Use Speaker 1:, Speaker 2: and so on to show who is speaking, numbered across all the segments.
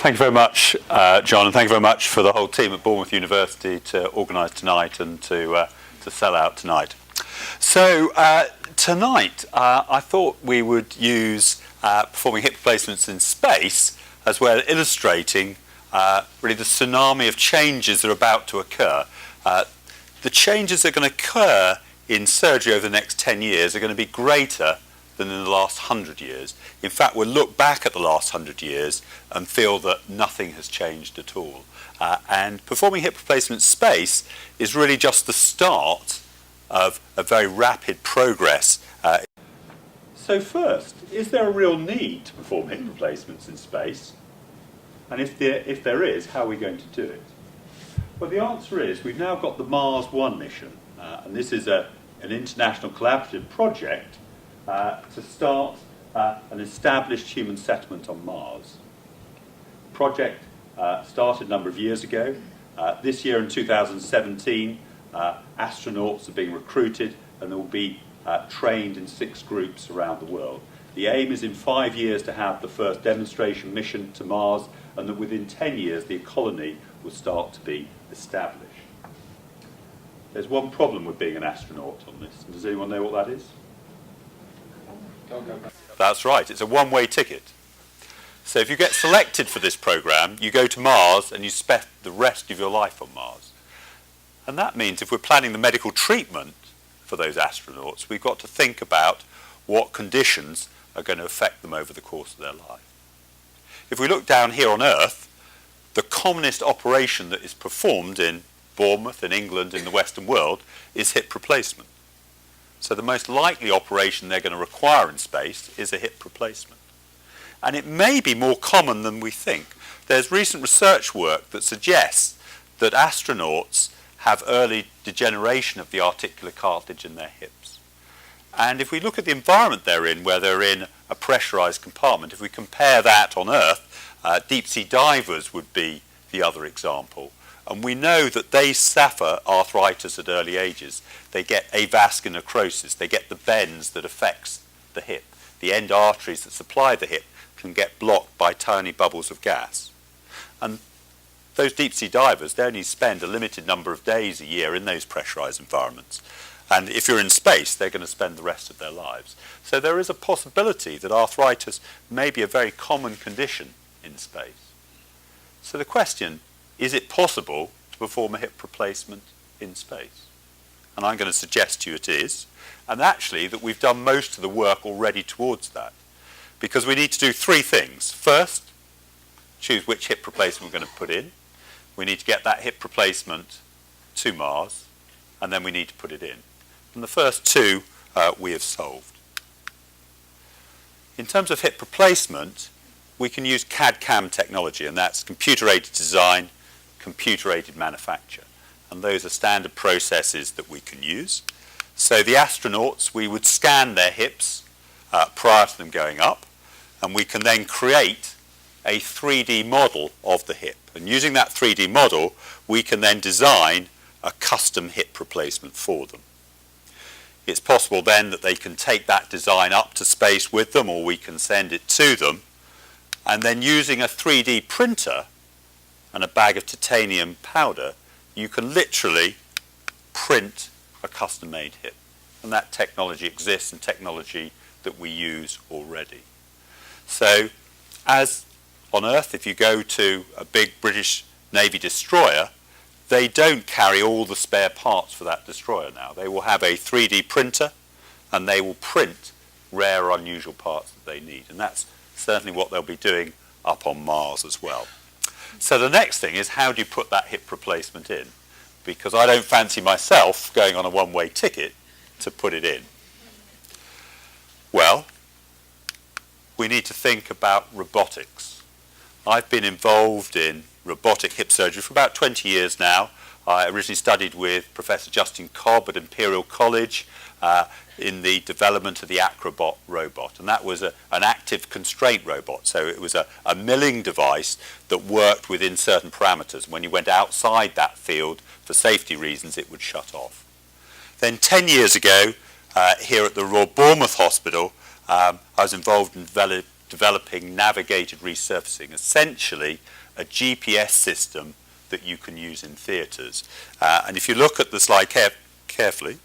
Speaker 1: Thank you very much, John, and thank you very much for the whole team at Bournemouth University to organise tonight and to sell out tonight. So tonight I thought we would use performing hip replacements in space as well as illustrating really the tsunami of changes that are about to occur. The changes that are going to occur in surgery over the next 10 years are going to be greater than in the last 100 years. In fact, we'll look back at the last 100 years and feel that nothing has changed at all. And performing hip replacement space is really just the start of a very rapid progress. So first, is there a real need to perform hip replacements in space? And if there is, how are we going to do it? Well, the answer is we've now got the Mars 1 mission, and this is an international collaborative project to start an established human settlement on Mars. The project started a number of years ago. This year in 2017, astronauts are being recruited and they will be trained in 6 groups around the world. The aim is in 5 years to have the first demonstration mission to Mars, and that within 10 years the colony will start to be established. There's one problem with being an astronaut on this. Does anyone know what that is? That's right, it's a one-way ticket. So if you get selected for this program, you go to Mars and you spend the rest of your life on Mars. And that means if we're planning the medical treatment for those astronauts, we've got to think about what conditions are going to affect them over the course of their life. If we look down here on Earth, the commonest operation that is performed in Bournemouth, in England, in the Western world, is hip replacement. So the most likely operation they're going to require in space is a hip replacement. And it may be more common than we think. There's recent research work that suggests that astronauts have early degeneration of the articular cartilage in their hips. And if we look at the environment they're in, where they're in a pressurized compartment, if we compare that on Earth, deep sea divers would be the other example. And we know that they suffer arthritis at early ages. They get avascular necrosis. They get the bends that affects the hip. The end arteries that supply the hip can get blocked by tiny bubbles of gas. And those deep sea divers, they only spend a limited number of days a year in those pressurized environments. And if you're in space, they're going to spend the rest of their lives. So there is a possibility that arthritis may be a very common condition in space. So the question, is it possible to perform a hip replacement in space? And I'm going to suggest to you it is. And actually that we've done most of the work already towards that. Because we need to do 3 things. First, choose which hip replacement we're going to put in. We need to get that hip replacement to Mars. And then we need to put it in. And the first 2 we have solved. In terms of hip replacement, we can use Cad Cam Technology, and that's computer-aided design, computer-aided manufacture. And those are standard processes that we can use. So the astronauts, we would scan their hips prior to them going up, and we can then create a 3D model of the hip. And using that 3D model, we can then design a custom hip replacement for them. It's possible then that they can take that design up to space with them, or we can send it to them. And then using a 3D printer and a bag of titanium powder, you can literally print a custom-made hip. And that technology exists, and technology that we use already. So, as on Earth, if you go to a big British Navy destroyer, they don't carry all the spare parts for that destroyer now. They will have a 3D printer, and they will print rare, unusual parts that they need. And that's certainly what they'll be doing up on Mars as well. So the next thing is, how do you put that hip replacement in? Because I don't fancy myself going on a one-way ticket to put it in. Well, we need to think about robotics. I've been involved in robotic hip surgery for about 20 years now. I originally studied with Professor Justin Cobb at Imperial College in the development of the Acrobot robot, and that was an active constraint robot. So it was a milling device that worked within certain parameters. When you went outside that field for safety reasons, it would shut off. Then 10 years ago, here at the Royal Bournemouth Hospital, I was involved in developing navigated resurfacing, essentially a GPS system that you can use in theatres. And if you look at the slide carefully,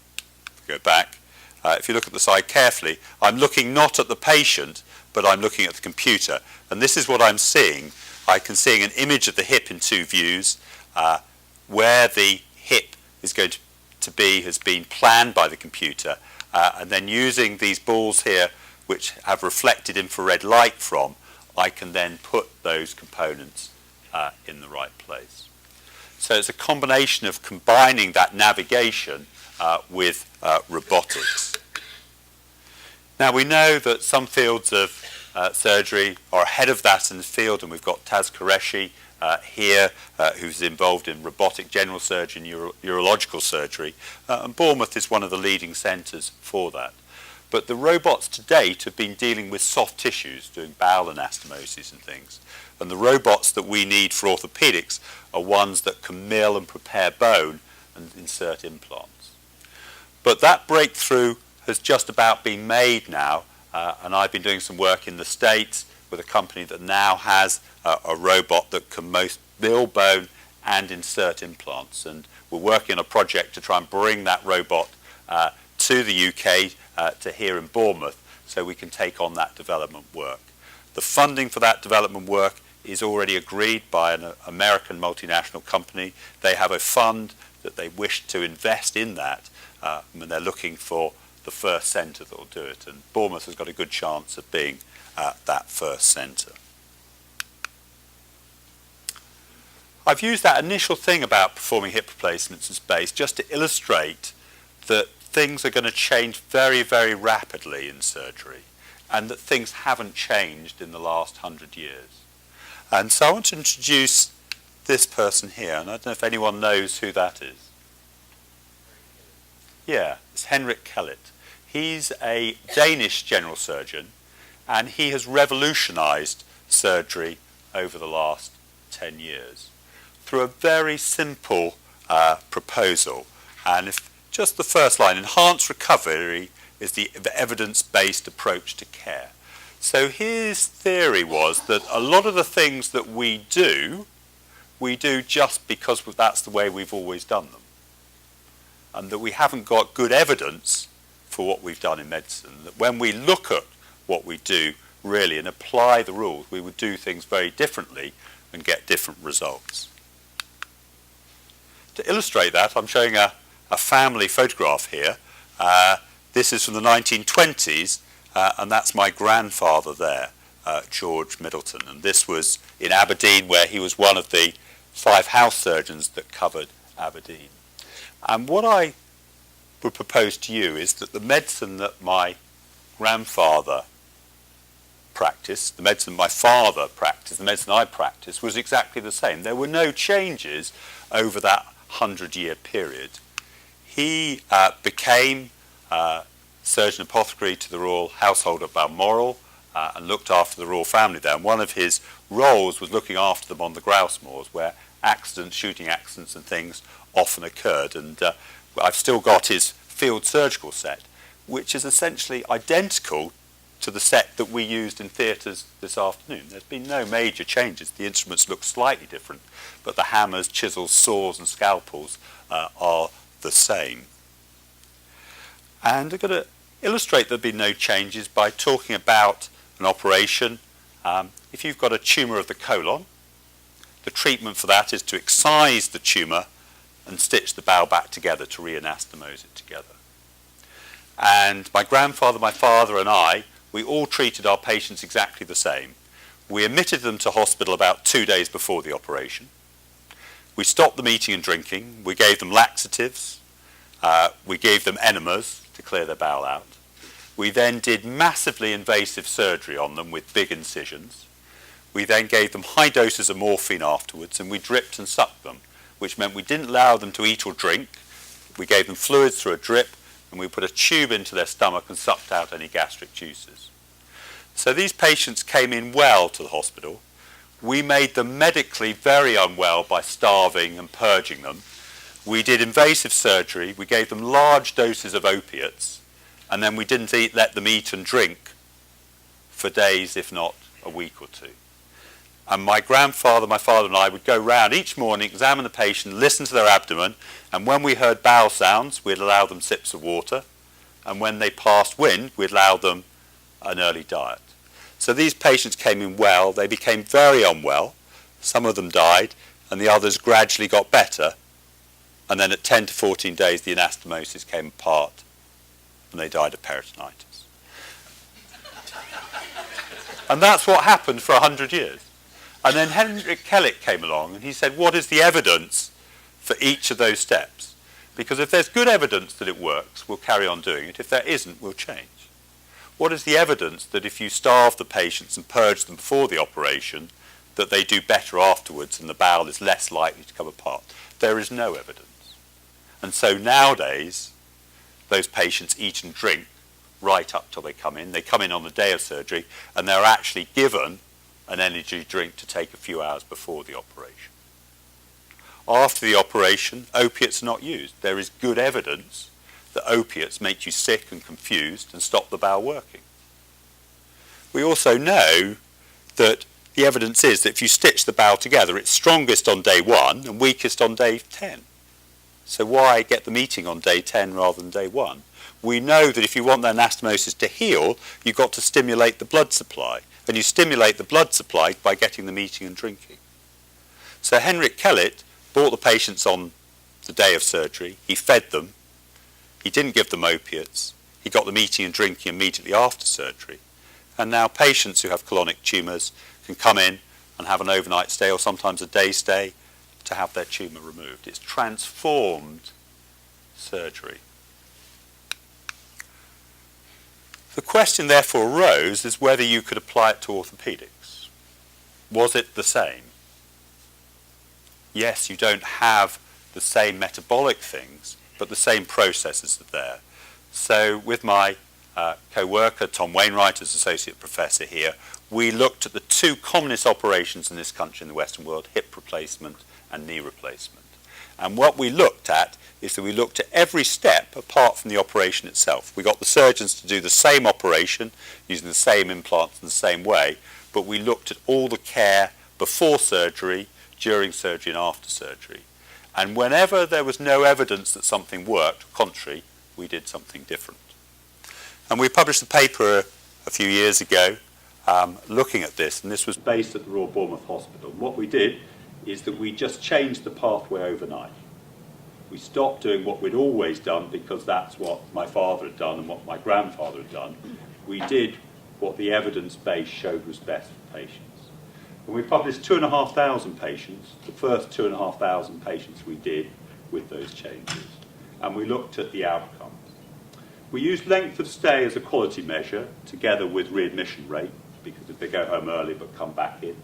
Speaker 1: go back, if you look at the slide carefully, I'm looking not at the patient, but I'm looking at the computer. And this is what I'm seeing. I can see an image of the hip in two views. Where the hip is going to be has been planned by the computer, and then using these balls here, which have reflected infrared light from, I can then put those components in the right place. So it's a combination of combining that navigation with robotics. Now we know that some fields of surgery are ahead of that in the field, and we've got Taz Qureshi here, who's involved in robotic general surgery and urological surgery, and Bournemouth is one of the leading centres for that. But the robots to date have been dealing with soft tissues, doing bowel anastomosis and things. And the robots that we need for orthopaedics are ones that can mill and prepare bone and insert implants. But that breakthrough has just about been made now, and I've been doing some work in the States with a company that now has a robot that can both mill bone and insert implants. And we're working on a project to try and bring that robot to the UK, to here in Bournemouth, so we can take on that development work. The funding for that development work is already agreed by an American multinational company. They have a fund that they wish to invest in that, and they're looking for the first centre that will do it. And Bournemouth has got a good chance of being that first centre. I've used that initial thing about performing hip replacements in space just to illustrate that things are going to change very, very rapidly in surgery, and that things haven't changed in the last 100 years. And so I want to introduce this person here, and I don't know if anyone knows who that is. Yeah, it's Henrik Khalid. He's a Danish general surgeon, and he has revolutionized surgery over the last 10 years through a very simple proposal. And if just the first line, enhanced recovery is the evidence-based approach to care. So his theory was that a lot of the things that we do just because that's the way we've always done them. And that we haven't got good evidence for what we've done in medicine. That when we look at what we do really and apply the rules, we would do things very differently and get different results. To illustrate that, I'm showing a family photograph here. This is from the 1920s, and that's my grandfather there, George Middleton. And this was in Aberdeen, where he was one of the 5 house surgeons that covered Aberdeen. And what I would propose to you is that the medicine that my grandfather practiced, the medicine my father practiced, the medicine I practiced, was exactly the same. There were no changes over that 100-year period. He became surgeon apothecary to the Royal Household at Balmoral and looked after the royal family there. And one of his roles was looking after them on the grouse moors, where accidents, shooting accidents and things often occurred. And I've still got his field surgical set, which is essentially identical to the set that we used in theatres this afternoon. There's been no major changes. The instruments look slightly different, but the hammers, chisels, saws and scalpels are the same. And I'm going to illustrate there have been no changes by talking about an operation. If you've got a tumour of the colon, the treatment for that is to excise the tumour and stitch the bowel back together to re-anastomose it together. And my grandfather, my father and I, we all treated our patients exactly the same. We admitted them to hospital about 2 days before the operation. We stopped them eating and drinking. We gave them laxatives. We gave them enemas to clear their bowel out. We then did massively invasive surgery on them with big incisions. We then gave them high doses of morphine afterwards, and we dripped and sucked them, which meant we didn't allow them to eat or drink. We gave them fluids through a drip, and we put a tube into their stomach and sucked out any gastric juices. So these patients came in well to the hospital. We made them medically very unwell by starving and purging them. We did invasive surgery. We gave them large doses of opiates, and then we didn't let them eat and drink for days, if not a week or two. And my grandfather, my father and I would go round each morning, examine the patient, listen to their abdomen, and when we heard bowel sounds, we'd allow them sips of water, and when they passed wind, we'd allow them an early diet. So these patients came in well, they became very unwell, some of them died, and the others gradually got better, and then at 10 to 14 days the anastomosis came apart, and they died of peritonitis. And that's what happened for 100 years. And then Henrik Khalid came along and he said, what is the evidence for each of those steps? Because if there's good evidence that it works, we'll carry on doing it. If there isn't, we'll change. What is the evidence that if you starve the patients and purge them before the operation, that they do better afterwards and the bowel is less likely to come apart? There is no evidence. And so nowadays, those patients eat and drink right up till they come in. They come in on the day of surgery and they're actually given an energy drink to take a few hours before the operation. After the operation, opiates are not used. There is good evidence that opiates make you sick and confused and stop the bowel working. We also know that the evidence is that if you stitch the bowel together, it's strongest on day 1 and weakest on day 10. So why get them eating on day 10 rather than day 1? We know that if you want their anastomosis to heal, you've got to stimulate the blood supply. And you stimulate the blood supply by getting them eating and drinking. So Henrik Khalid brought the patients on the day of surgery. He fed them. He didn't give them opiates. He got them eating and drinking immediately after surgery. And now patients who have colonic tumours can come in and have an overnight stay or sometimes a day stay to have their tumour removed. It's transformed surgery. The question therefore arose is whether you could apply it to orthopaedics. Was it the same? Yes, you don't have the same metabolic things, but the same processes are there. So with my co-worker, Tom Wainwright, as Associate Professor here, we looked at the two commonest operations in this country in the Western world, hip replacement and knee replacement. And what we looked at is that we looked at every step apart from the operation itself. We got the surgeons to do the same operation using the same implants in the same way, but we looked at all the care before surgery, during surgery and after surgery. And whenever there was no evidence that something worked, contrary, we did something different. And we published a paper a few years ago looking at this, and this was based at the Royal Bournemouth Hospital. And what we did is that we just changed the pathway overnight. We stopped doing what we'd always done because that's what my father had done and what my grandfather had done. We did what the evidence base showed was best for patients. And we published 2,500 patients, the first 2,500 patients we did with those changes. And we looked at the outcomes. We used length of stay as a quality measure together with readmission rate, because if they go home early but come back in,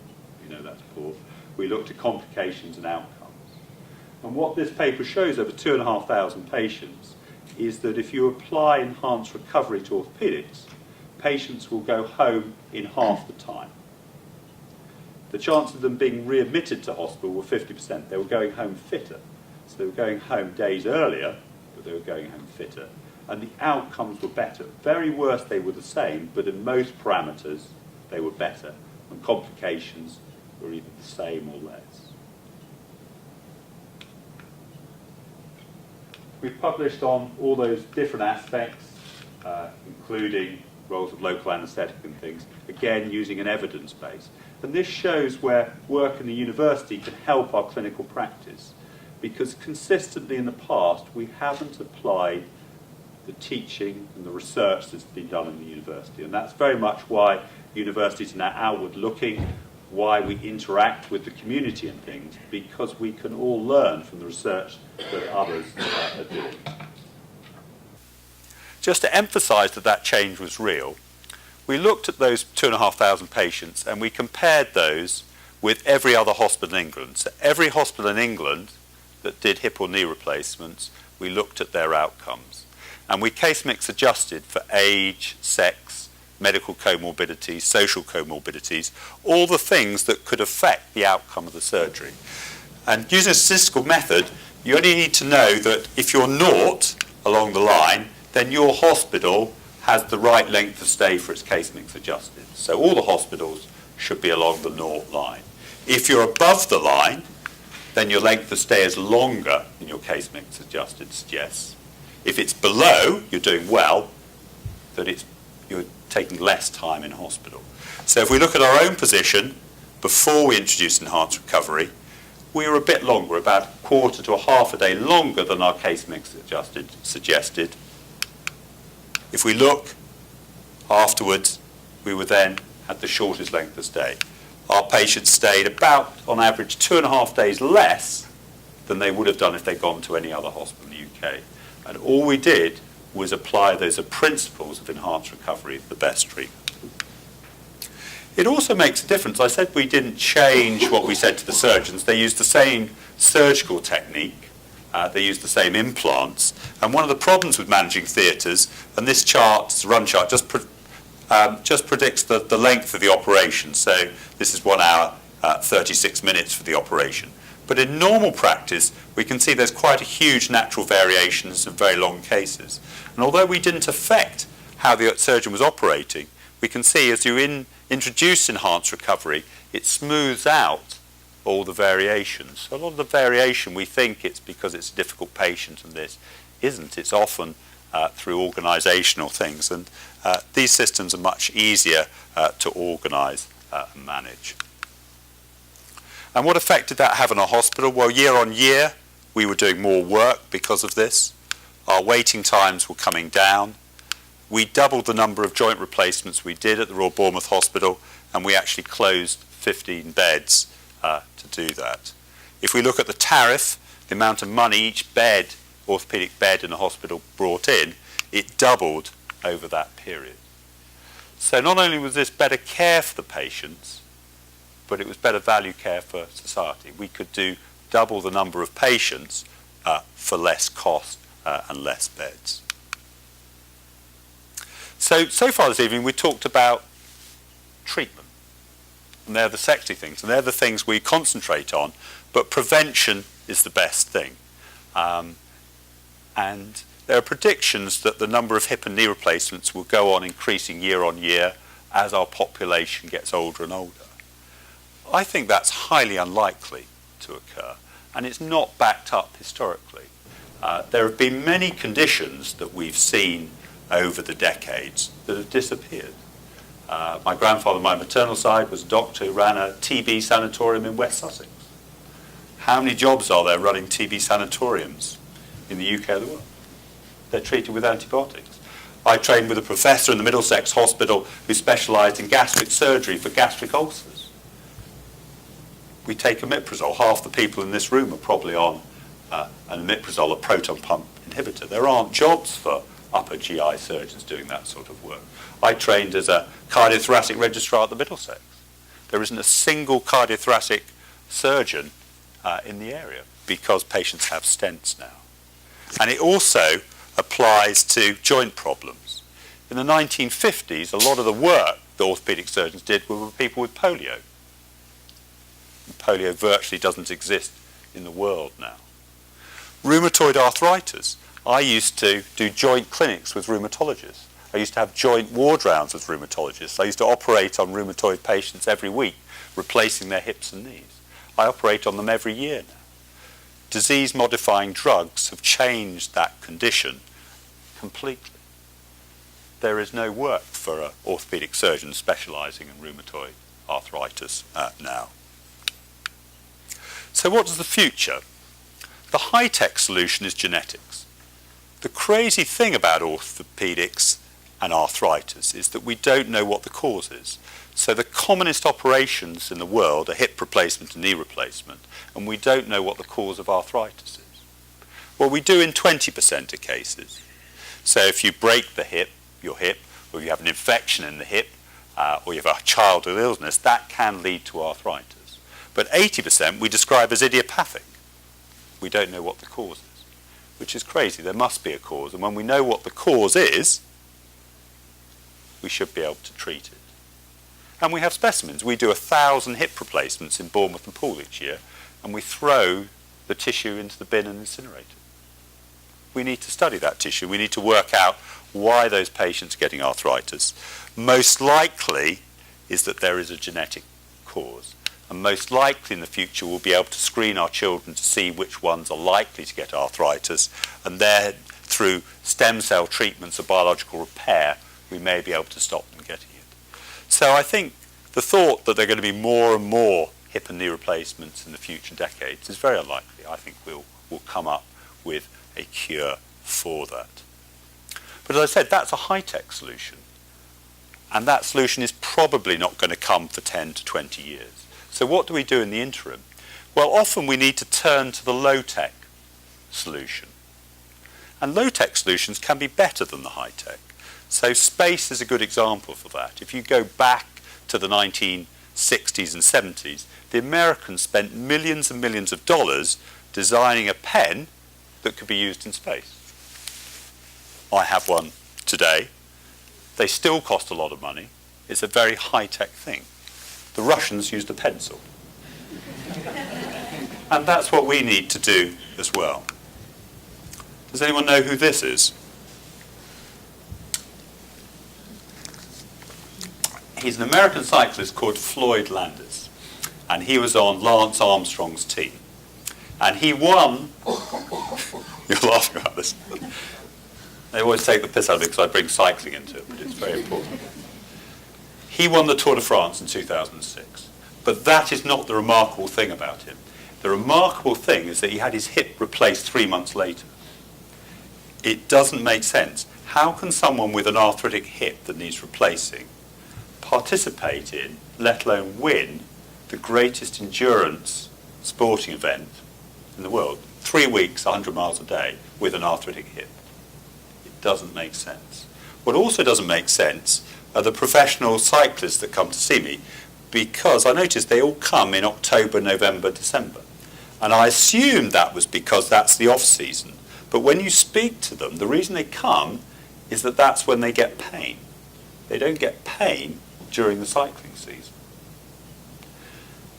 Speaker 1: you know that's poor. We looked at complications and outcomes. And what this paper shows over 2,500 patients is that if you apply enhanced recovery to orthopaedics, patients will go home in half the time. The chance of them being readmitted to hospital were 50%. They were going home fitter. So they were going home days earlier, but they were going home fitter. And the outcomes were better. At very worst, they were the same, but in most parameters, they were better. And complications were either the same or less. We've published on all those different aspects, including roles of local anaesthetic and things, again using an evidence base. And this shows where work in the university can help our clinical practice, because consistently in the past we haven't applied the teaching and the research that's been done in the university. And that's very much why universities are now outward looking, why we interact with the community and things, because we can all learn from the research that others are doing. Just to emphasise that that change was real, we looked at those 2,500 patients and we compared those with every other hospital in England. So every hospital in England that did hip or knee replacements, we looked at their outcomes. And we case mix adjusted for age, sex, medical comorbidities, social comorbidities, all the things that could affect the outcome of the surgery. And using a statistical method, you only need to know that if you're naught along the line, then your hospital has the right length of stay for its case mix adjusted. So all the hospitals should be along the naught line. If you're above the line, then your length of stay is longer than your case mix adjusted suggests. If it's below, you're doing well, that you're taking less time in hospital. So if we look at our own position, before we introduced enhanced recovery, we were a bit longer, about a quarter to a half a day longer than our case mix adjusted suggested. If we look afterwards, we were then at the shortest length of stay. Our patients stayed about, on average, 2.5 days less than they would have done if they'd gone to any other hospital in the UK. And all we did was apply those principles of enhanced recovery, the best treatment. It also makes a difference. I said we didn't change what we said to the surgeons. They used the same surgical technique. They used the same implants. And one of the problems with managing theatres, and this chart, this run chart, just predicts the length of the operation. So this is 1 hour, 36 minutes for the operation. But in normal practice, we can see there's quite a huge natural variation in some very long cases. And although we didn't affect how the surgeon was operating, we can see as you introduce enhanced recovery, it smooths out all the variations. So a lot of the variation, we think it's because it's a difficult patient, and this isn't. It's often through organisational things, and these systems are much easier to organise and manage. And what effect did that have on our hospital? Well, year on year, we were doing more work because of this. Our waiting times were coming down. We doubled the number of joint replacements we did at the Royal Bournemouth Hospital, and we actually closed 15 beds to do that. If we look at the tariff, the amount of money each bed, orthopaedic bed in the hospital brought in, it doubled over that period. So not only was this better care for the patients, but it was better value care for society. We could do double the number of patients for less cost and less beds. So far this evening we talked about treatment. And they're the sexy things, and they're the things we concentrate on, but prevention is the best thing. And there are predictions that the number of hip and knee replacements will go on increasing year on year as our population gets older and older. I think that's highly unlikely to occur, and it's not backed up historically. There have been many conditions that we've seen over the decades that have disappeared. My grandfather on my maternal side was a doctor who ran a TB sanatorium in West Sussex. How many jobs are there running TB sanatoriums in the UK or the world? They're treated with antibiotics. I trained with a professor in the Middlesex Hospital who specialised in gastric surgery for gastric ulcers. We take omeprazole. Half the people in this room are probably on an omeprazole, a proton pump inhibitor. There aren't jobs for upper GI surgeons doing that sort of work. I trained as a cardiothoracic registrar at the Middlesex. There isn't a single cardiothoracic surgeon in the area because patients have stents now. And it also applies to joint problems. In the 1950s, a lot of the work that orthopaedic surgeons did were with people with polio. And polio virtually doesn't exist in the world now. Rheumatoid arthritis. I used to do joint clinics with rheumatologists. I used to have joint ward rounds with rheumatologists. I used to operate on rheumatoid patients every week, replacing their hips and knees. I operate on them every year now. Disease-modifying drugs have changed that condition completely. There is no work for an orthopaedic surgeon specialising in rheumatoid arthritis now. So what is the future? The high-tech solution is genetics. The crazy thing about orthopaedics and arthritis is that we don't know what the cause is. So the commonest operations in the world are hip replacement and knee replacement, and we don't know what the cause of arthritis is. Well, we do in 20% of cases. So if you break the hip, your hip, or you have an infection in the hip, or you have a childhood illness, that can lead to arthritis. But 80% we describe as idiopathic. We don't know what the cause is, which is crazy. There must be a cause, and when we know what the cause is, we should be able to treat it. And we have specimens. We do 1,000 hip replacements in Bournemouth and Poole each year, and we throw the tissue into the bin and incinerate it. we need to study that tissue. We need to work out why those patients are getting arthritis. Most likely is that there is a genetic cause. And most likely in the future we'll be able to screen our children to see which ones are likely to get arthritis, and there, through stem cell treatments or biological repair, we may be able to stop them getting it. So I think the thought that there are going to be more and more hip and knee replacements in the future decades is very unlikely. I think we'll come up with a cure for that. But as I said, that's a high-tech solution. And that solution is probably not going to come for 10 to 20 years. So what do we do in the interim? Well, often we need to turn to the low-tech solution. And low-tech solutions can be better than the high-tech. So space is a good example for that. If you go back to the 1960s and 70s, the Americans spent millions and millions of dollars designing a pen that could be used in space. I have one today. They still cost a lot of money. It's a very high-tech thing. The Russians used a pencil. And that's what we need to do as well. Does anyone know who this is? He's an American cyclist called Floyd Landis. And he was on Lance Armstrong's team. And he won... You're laughing about this. They always take the piss out of it because I bring cycling into it, but it's very important. He won the Tour de France in 2006. But that is not the remarkable thing about him. The remarkable thing is that he had his hip replaced 3 months later. It doesn't make sense. How can someone with an arthritic hip that needs replacing participate in, let alone win, the greatest endurance sporting event in the world? 3 weeks, 100 miles a day, with an arthritic hip. It doesn't make sense. What also doesn't make sense are the professional cyclists that come to see me, because I noticed they all come in October, November, December. And I assumed that was because that's the off-season. But when you speak to them, the reason they come is that that's when they get pain. They don't get pain during the cycling season.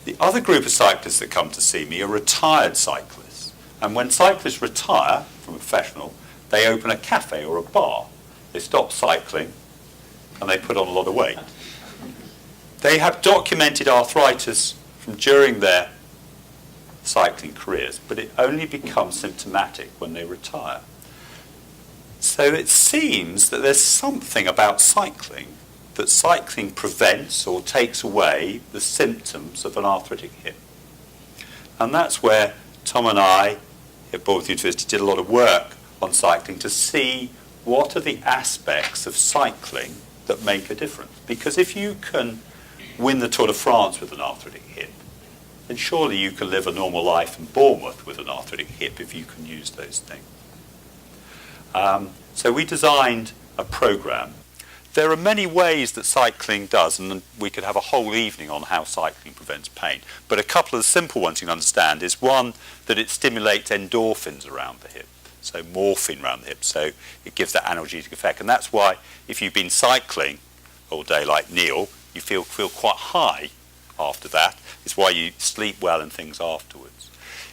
Speaker 1: The other group of cyclists that come to see me are retired cyclists. And when cyclists retire from a professional, they open a cafe or a bar. They stop cycling and they put on a lot of weight. They have documented arthritis from during their cycling careers, but it only becomes symptomatic when they retire. So it seems that there's something about cycling, that cycling prevents or takes away the symptoms of an arthritic hip. And that's where Tom and I at Bournemouth University did a lot of work on cycling to see what are the aspects of cycling that make a difference. Because if you can win the Tour de France with an arthritic hip, then surely you can live a normal life in Bournemouth with an arthritic hip if you can use those things. So we designed a program. There are many ways that cycling does, and we could have a whole evening on how cycling prevents pain. But a couple of simple ones you can understand is, one, that it stimulates endorphins around the hip, so morphine around the hip, so it gives that analgesic effect. And that's why if you've been cycling all day like Neil, you feel quite high after that. It's why you sleep well and things afterwards.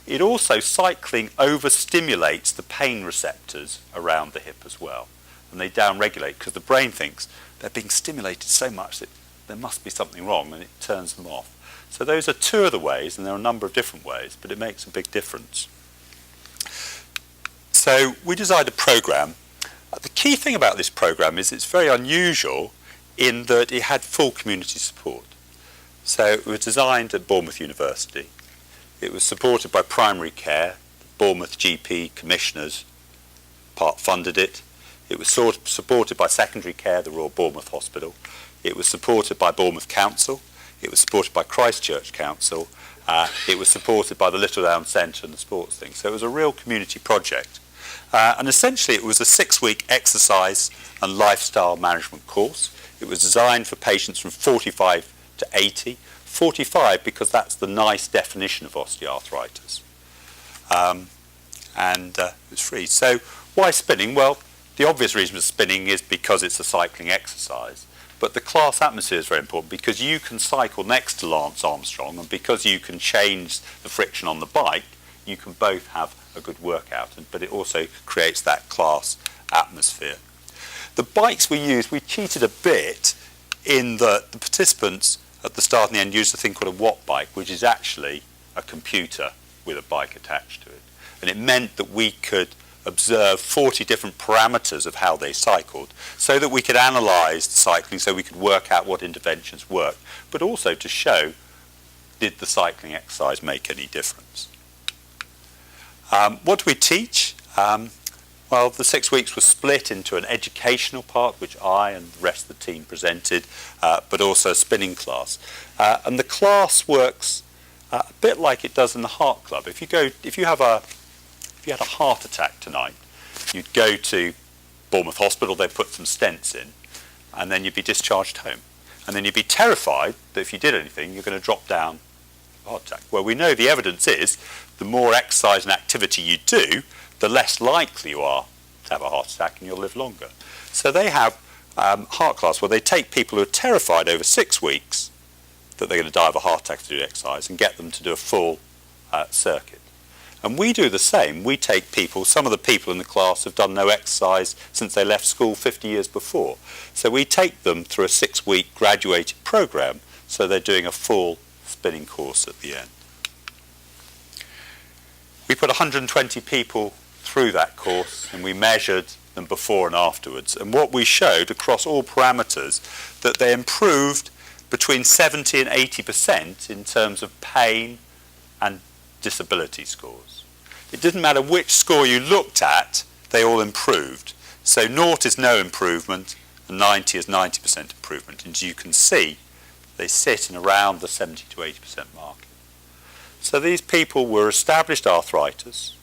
Speaker 1: It also, cycling overstimulates the pain receptors around the hip as well. And they downregulate because the brain thinks they're being stimulated so much that there must be something wrong, and it turns them off. So those are two of the ways, and there are a number of different ways, but it makes a big difference. So we designed a program. The key thing about this program is it's very unusual in that it had full community support. So it was designed at Bournemouth University. It was supported by primary care. Bournemouth GP commissioners part-funded it. It was supported by secondary care, the Royal Bournemouth Hospital. It was supported by Bournemouth Council. It was supported by Christchurch Council. It was supported by the Little Down Centre and the sports thing. So it was a real community project. And essentially it was a 6-week exercise and lifestyle management course. It was designed for patients from 45 to 80. 45 because that's the nice definition of osteoarthritis. It was free. So why spinning? Well, the obvious reason for spinning is because it's a cycling exercise. But the class atmosphere is very important because you can cycle next to Lance Armstrong, and because you can change the friction on the bike, you can both have a good workout, but it also creates that class atmosphere. The bikes we used, we cheated a bit in that the participants at the start and the end used a thing called a watt bike, which is actually a computer with a bike attached to it. And it meant that we could observe 40 different parameters of how they cycled, so that we could analyse the cycling, so we could work out what interventions worked, but also to show, did the cycling exercise make any difference? What do we teach? Well, the 6 weeks was split into an educational part, which I and the rest of the team presented, but also a spinning class. And the class works a bit like it does in the Heart Club. If you had a heart attack tonight, you'd go to Bournemouth Hospital, they'd put some stents in, and then you'd be discharged home. And then you'd be terrified that if you did anything, you're going to drop down a heart attack. Well, we know the evidence is the more exercise and activity you do, the less likely you are to have a heart attack and you'll live longer. So they have heart class where they take people who are terrified over 6 weeks that they're going to die of a heart attack to do exercise and get them to do a full circuit. And we do the same. We take people, some of the people in the class have done no exercise since they left school 50 years before. So we take them through a 6-week graduated program, so they're doing a full spinning course at the end. We put 120 people through that course and we measured them before and afterwards. And what we showed across all parameters, that they improved between 70 and 80% in terms of pain and disability scores. It didn't matter which score you looked at, they all improved. So 0 is no improvement and 90 is 90% improvement. And as you can see, they sit in around the 70 to 80% mark. So these people were established arthritis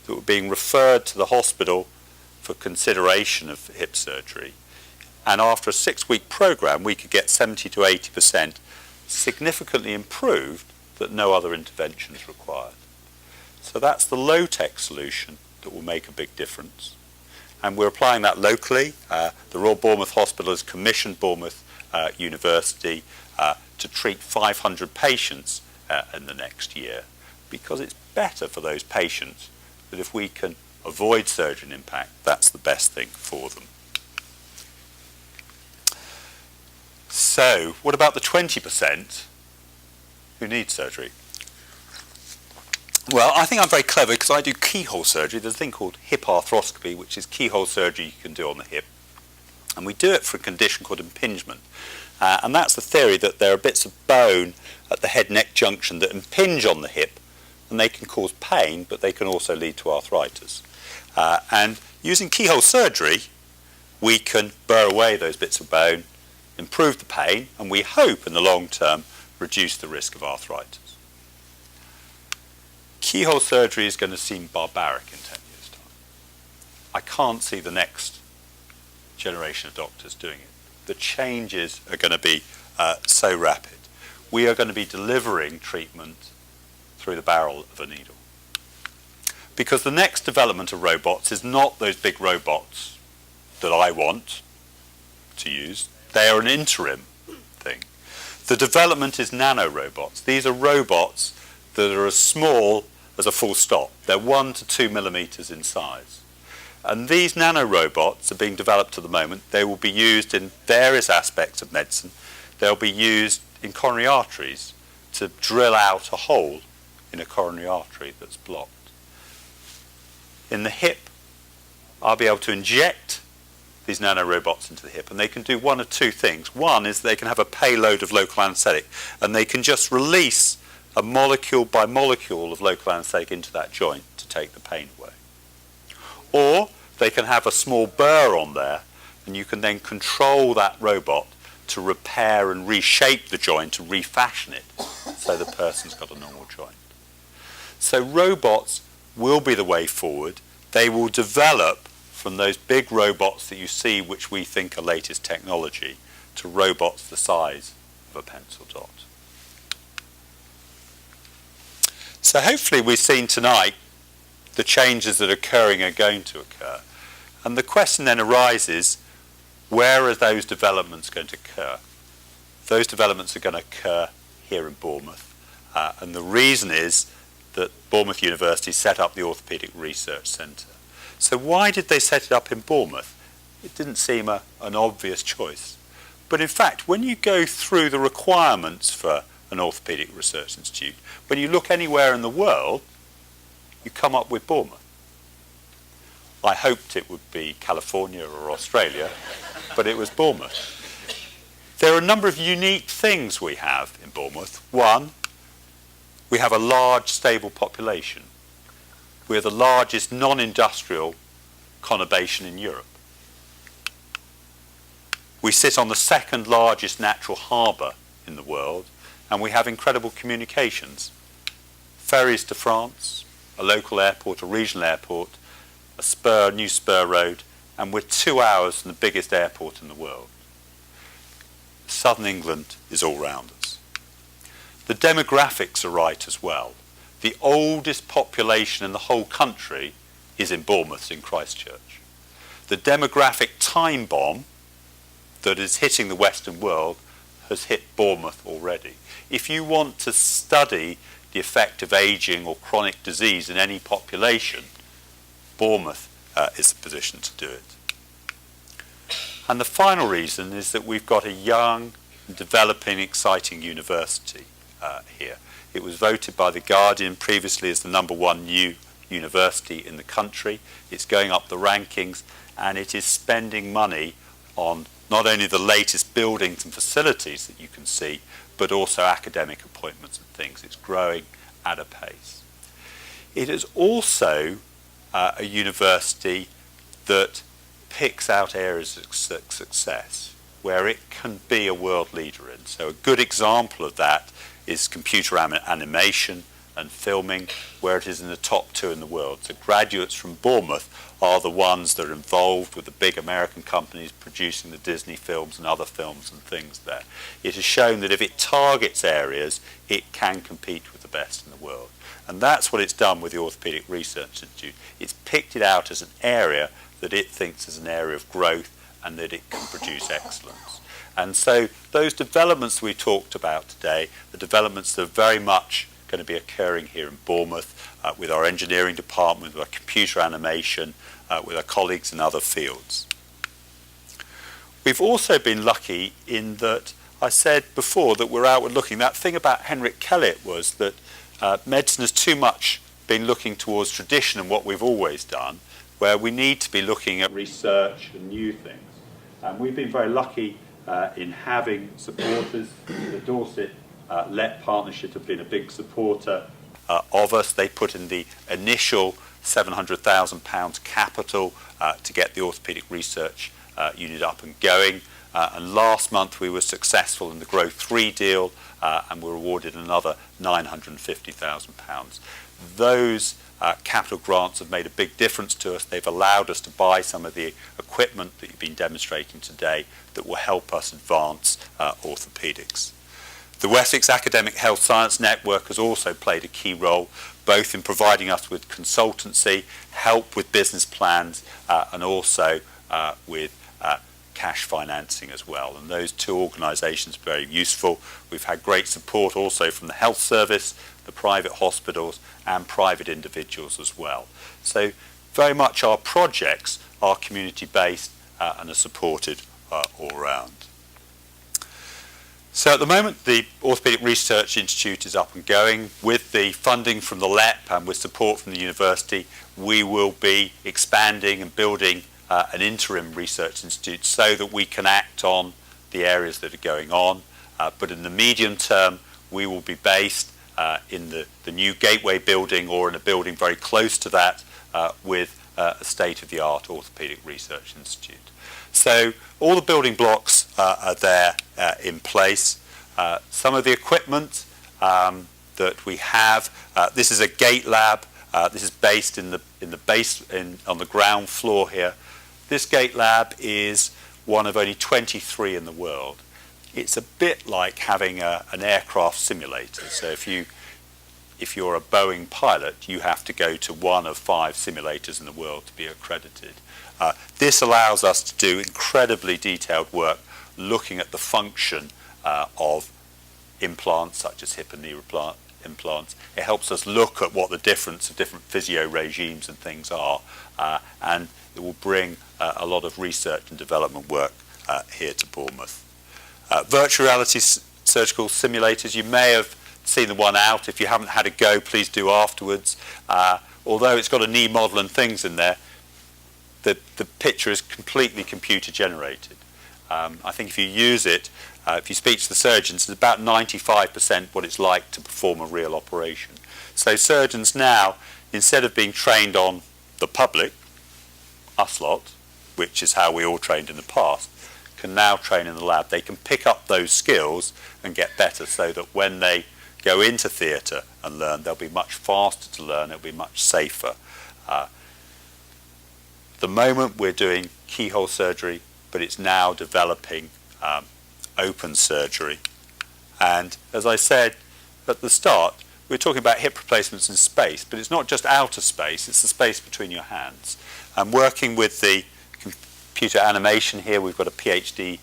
Speaker 1: that were being referred to the hospital for consideration of hip surgery. And after a 6-week program, we could get 70 to 80% significantly improved that no other intervention is required. So that's the low-tech solution that will make a big difference. And we're applying that locally. The Royal Bournemouth Hospital has commissioned Bournemouth University to treat 500 patients in the next year, because it's better for those patients that if we can avoid surgery and impact, that's the best thing for them. So what about the 20% who need surgery? Well, I think I'm very clever because I do keyhole surgery. There's a thing called hip arthroscopy, which is keyhole surgery you can do on the hip. And we do it for a condition called impingement. And that's the theory that there are bits of bone at the head-neck junction that impinge on the hip, and they can cause pain, but they can also lead to arthritis. And using keyhole surgery, we can burr away those bits of bone, improve the pain, and we hope in the long term reduce the risk of arthritis. Keyhole surgery is going to seem barbaric in 10 years' time. I can't see the next generation of doctors doing it. The changes are going to be so rapid. We are going to be delivering treatment through the barrel of a needle. Because the next development of robots is not those big robots that I want to use. They are an interim thing. The development is nano robots. These are robots that are as small as a full stop. They're 1 to 2 millimeters in size. And these nano robots are being developed at the moment. They will be used in various aspects of medicine. They'll be used in coronary arteries to drill out a hole in a coronary artery that's blocked. In the hip, I'll be able to inject these nano robots into the hip, and they can do one of two things. One is they can have a payload of local anaesthetic, and they can just release a molecule by molecule of local anaesthetic into that joint to take the pain away. Or they can have a small burr on there, and you can then control that robot to repair and reshape the joint, to refashion it, so the person's got a normal joint. So robots will be the way forward. They will develop from those big robots that you see, which we think are latest technology, to robots the size of a pencil dot. So hopefully we've seen tonight the changes that are occurring are going to occur. And the question then arises, where are those developments going to occur? Those developments are going to occur here in Bournemouth. And the reason is that Bournemouth University set up the Orthopaedic Research Centre. So why did they set it up in Bournemouth? It didn't seem an obvious choice. But in fact, when you go through the requirements for an Orthopaedic Research Institute, when you look anywhere in the world, you come up with Bournemouth. I hoped it would be California or Australia, but it was Bournemouth. There are a number of unique things we have in Bournemouth. One, we have a large, stable population. We're the largest non-industrial conurbation in Europe. We sit on the second largest natural harbour in the world, and we have incredible communications. Ferries to France, a local airport, a regional airport, a new spur road, and we're 2 hours from the biggest airport in the world. Southern England is all round us. The demographics are right as well. The oldest population in the whole country is in Bournemouth, in Christchurch. The demographic time bomb that is hitting the Western world has hit Bournemouth already. If you want to study the effect of ageing or chronic disease in any population, Bournemouth is the position to do it. And the final reason is that we've got a young, developing, exciting university here. It was voted by The Guardian previously as the #1 new university in the country. It's going up the rankings, and it is spending money on not only the latest buildings and facilities that you can see, but also academic appointments and things. It's growing at a pace. It is also a university that picks out areas of success where it can be a world leader in. So a good example of that is computer animation and filming, where it is in the top 2 in the world. So graduates from Bournemouth are the ones that are involved with the big American companies producing the Disney films and other films and things there. It has shown that if it targets areas, it can compete with the best in the world. And that's what it's done with the Orthopaedic Research Institute. It's picked it out as an area that it thinks is an area of growth and that it can produce excellence. And so those developments we talked about today, the developments that are very much going to be occurring here in Bournemouth with our engineering department, with our computer animation, with our colleagues in other fields. We've also been lucky in that I said before that we're outward looking. That thing about Henrik Khalid was that medicine has too much been looking towards tradition and what we've always done, where we need to be looking at research and new things. And we've been very lucky in having supporters. The Dorset Let Partnership have been a big supporter of us. They put in the initial £700,000 capital to get the Orthopaedic Research Unit up and going. And last month we were successful in the Growth 3 deal and were awarded another £950,000. Those capital grants have made a big difference to us. They've allowed us to buy some of the equipment that you've been demonstrating today that will help us advance orthopaedics. The Wessex Academic Health Science Network has also played a key role, both in providing us with consultancy, help with business plans, and also with cash financing as well. And those two organisations are very useful. We've had great support also from the health service, the private hospitals, and private individuals as well. So very much our projects are community-based and are supported all round. So at the moment, the Orthopaedic Research Institute is up and going. With the funding from the LEP and with support from the university, we will be expanding and building an interim research institute so that we can act on the areas that are going on. But in the medium term, we will be based in the new Gateway building or in a building very close to that with a state-of-the-art Orthopaedic Research Institute. So all the building blocks are there in place. Some of the equipment that we have, this is a gate lab. This is based on the ground floor here. This gate lab is one of only 23 in the world. It's a bit like having an aircraft simulator. So if you're a Boeing pilot, you have to go to one of 5 simulators in the world to be accredited. This allows us to do incredibly detailed work looking at the function of implants such as hip and knee implants. It helps us look at what the difference of different physio regimes and things are, and it will bring a lot of research and development work here to Bournemouth. Virtual reality surgical simulators, you may have seen the one out. If you haven't had a go, please do afterwards. Although it's got a knee model and things in there, the picture is completely computer generated. I think if you use it, if you speak to the surgeons, it's about 95% what it's like to perform a real operation. So surgeons now, instead of being trained on the public, us lot, which is how we all trained in the past, can now train in the lab. They can pick up those skills and get better, so that when they go into theatre and learn, they'll be much faster to learn, it'll be much safer. At the moment we're doing keyhole surgery, but it's now developing open surgery. And as I said at the start, we're talking about hip replacements in space, but it's not just outer space, it's the space between your hands. And working with the computer animation here, we've got a PhD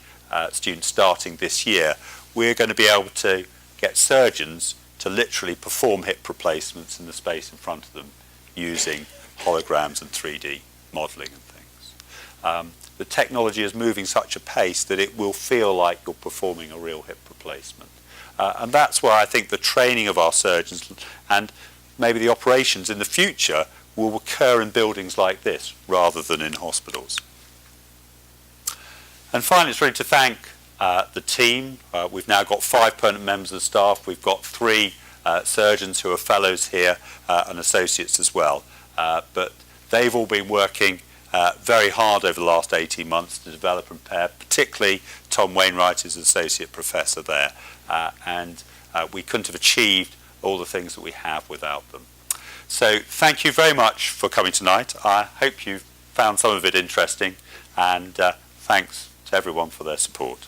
Speaker 1: student starting this year, we're going to be able to get surgeons to literally perform hip replacements in the space in front of them using holograms and 3D modelling and things. The technology is moving such a pace that it will feel like you're performing a real hip replacement. And that's why I think the training of our surgeons and maybe the operations in the future will occur in buildings like this rather than in hospitals. And finally, it's really to thank the team. We've now got 5 permanent members of the staff. We've got 3 surgeons who are fellows here and associates as well. But they've all been working very hard over the last 18 months to develop and prepare, particularly Tom Wainwright is associate professor there. And we couldn't have achieved all the things that we have without them. So thank you very much for coming tonight. I hope you found some of it interesting, and thanks to everyone for their support.